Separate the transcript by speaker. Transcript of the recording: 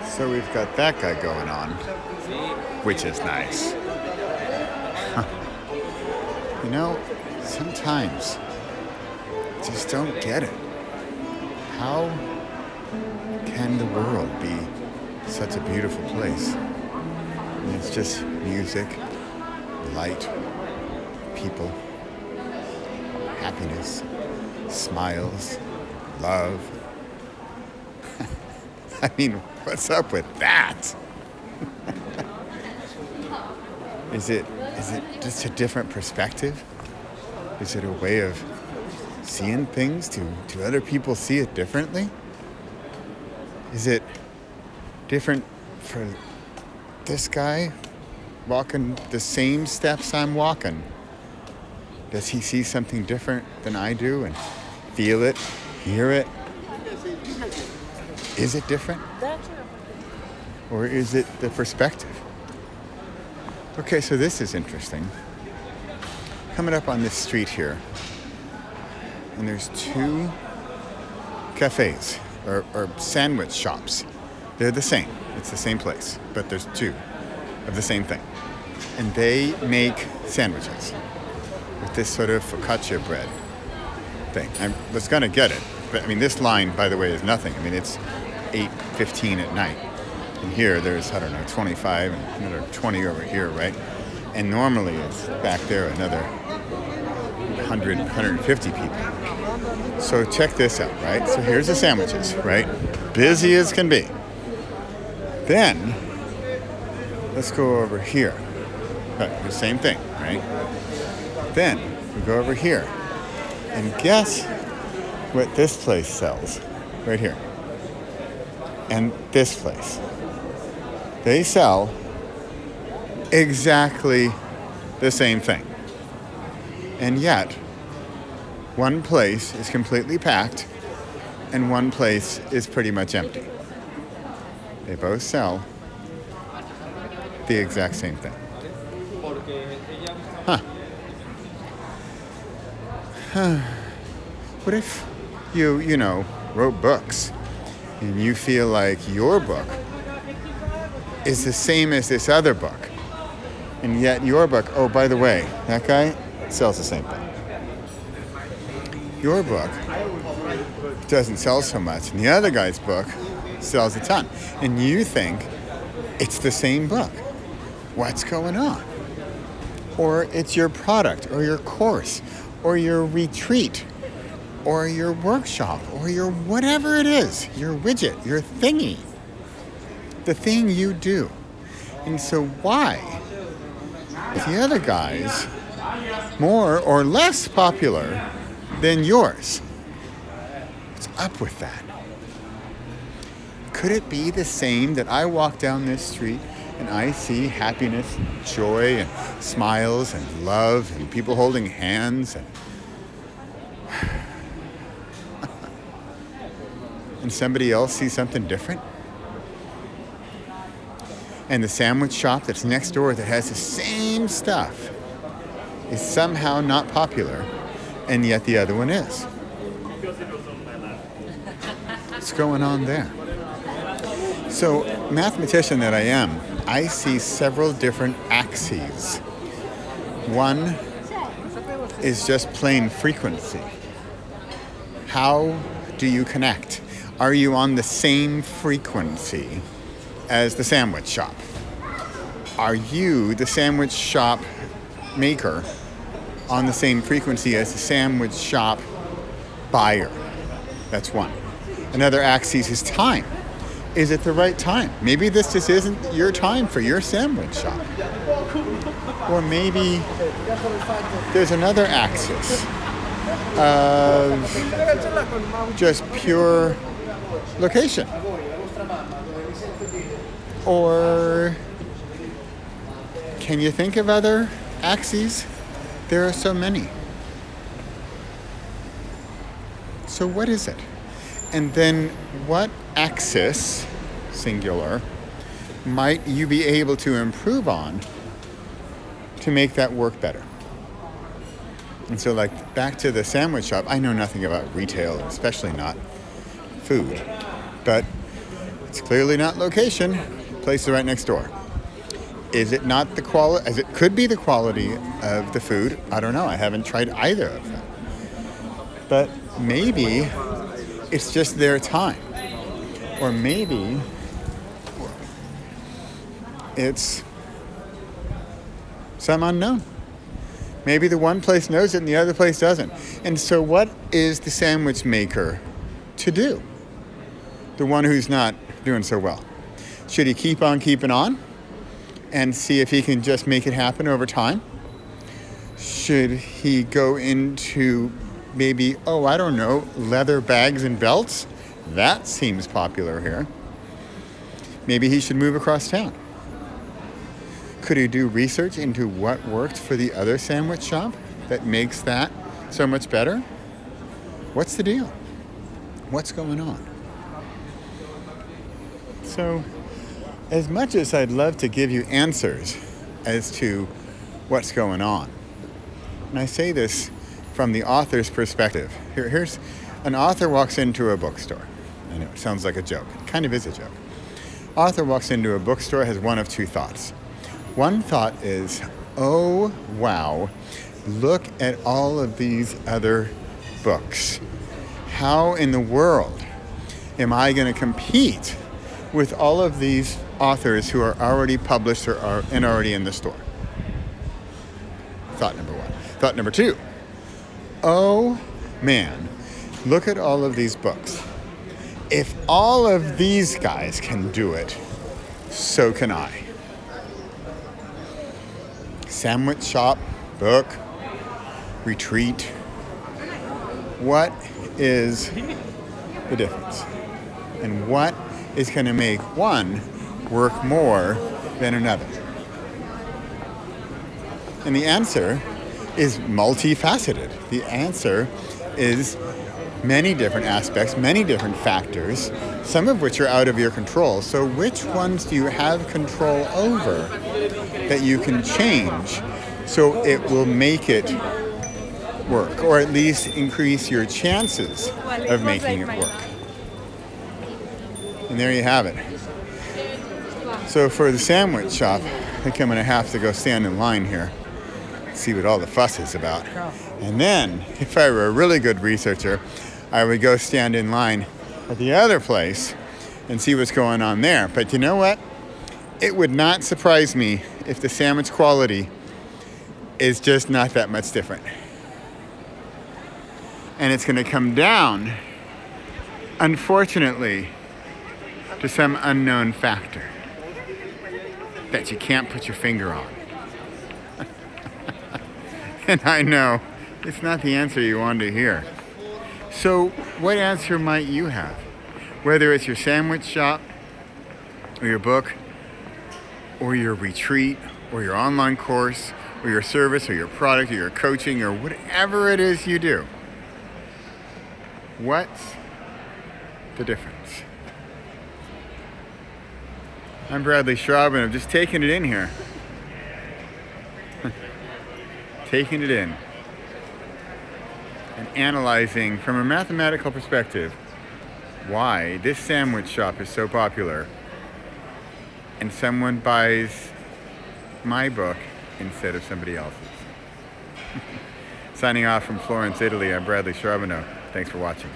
Speaker 1: So we've got that guy going on, which is nice. You know, sometimes I just don't get it. How can the world be such a beautiful place? And it's just music, light, people, happiness, smiles, love. I mean, what's up with that? Is it just a different perspective? Is it a way of seeing things? Do other people see it differently? Is it different for this guy walking the same steps I'm walking? Does he see something different than I do and feel it, hear it? Is it different? Or is it the perspective? Okay, so this is interesting. Coming up on this street here, and there's two cafes or sandwich shops. They're the same. It's the same place, but there's two of the same thing. And they make sandwiches with this sort of focaccia bread thing. I was going to get it, but I mean, this line, by the way, is nothing. I mean, it's 8:15 at night. And here, there's, 25 and another 20 over here, right? And normally it's back there another 100, 150 people. So check this out, right? So here's the sandwiches, right? Busy as can be. Then, let's go over here. The same thing, right? Then, we go over here. And guess what this place sells? Right here. And this place. They sell exactly the same thing. And yet, one place is completely packed and one place is pretty much empty. They both sell the exact same thing. What if you wrote books and you feel like your book is the same as this other book, and yet your book, oh, by the way, that guy sells the same thing. Your book doesn't sell so much, and the other guy's book sells a ton, and you think it's the same book. What's going on? Or it's your product, or your course, or your retreat, or your workshop, or your whatever it is, your widget, your thingy. The thing you do. And so why is the other guy's more or less popular than yours? What's up with that? Could it be the same that I walk down this street and I see happiness, and joy, and smiles, and love, and people holding hands, and somebody else sees something different? And the sandwich shop that's next door that has the same stuff is somehow not popular, and yet the other one is. What's going on there? So, mathematician that I am, I see several different axes. One is just plain frequency. How do you connect? Are you on the same frequency as the sandwich shop? Are you, the sandwich shop maker, on the same frequency as the sandwich shop buyer? That's one. Another axis is time. Is it the right time? Maybe this just isn't your time for your sandwich shop. Or maybe there's another axis of just pure location. Or can you think of other axes? There are so many. So what is it? And then what axis, singular, might you be able to improve on to make that work better? And so, like, back to the sandwich shop, I know nothing about retail, especially not food. But it's clearly not location. Place is right next door. Is it not the quality, as it could be the quality of the food? I don't know. I haven't tried either of them. But maybe it's just their time. Or maybe it's some unknown. Maybe the one place knows it and the other place doesn't. And so what is the sandwich maker to do? The one who's not doing so well. Should he keep on keeping on and see if he can just make it happen over time? Should he go into maybe, I don't know, leather bags and belts? That seems popular here. Maybe he should move across town. Could he do research into what worked for the other sandwich shop that makes that so much better? What's the deal? What's going on? So, as much as I'd love to give you answers as to what's going on, and I say this from the author's perspective. Here's an author walks into a bookstore. I know it sounds like a joke. It kind of is a joke. Author walks into a bookstore, has one of two thoughts. One thought is, oh, wow, look at all of these other books. How in the world am I going to compete with all of these authors who are already published or are already in the store? Thought number one. Thought number two, oh, man, look at all of these books. If all of these guys can do it, so can I. Sandwich shop, book, retreat. What is the difference? And what is going to make one work more than another? And the answer is multifaceted. The answer is many different aspects, many different factors, some of which are out of your control. So which ones do you have control over that you can change so it will make it work, or at least increase your chances of making it work? And there you have it. So for the sandwich shop, I think I'm going to have to go stand in line here, see what all the fuss is about. And then, if I were a really good researcher, I would go stand in line at the other place and see what's going on there. But you know what? It would not surprise me if the sandwich quality is just not that much different. And it's going to come down, unfortunately, to some unknown factor that you can't put your finger on. And I know it's not the answer you wanted to hear. So what answer might you have? Whether it's your sandwich shop, or your book, or your retreat, or your online course, or your service, or your product, or your coaching, or whatever it is you do. What's the difference? I'm Bradley Schraub, and I'm just taking it in here. Taking it in. And analyzing from a mathematical perspective why this sandwich shop is so popular and someone buys my book instead of somebody else's. Signing off from Florence, Italy, I'm Bradley Schraub. Thanks for watching.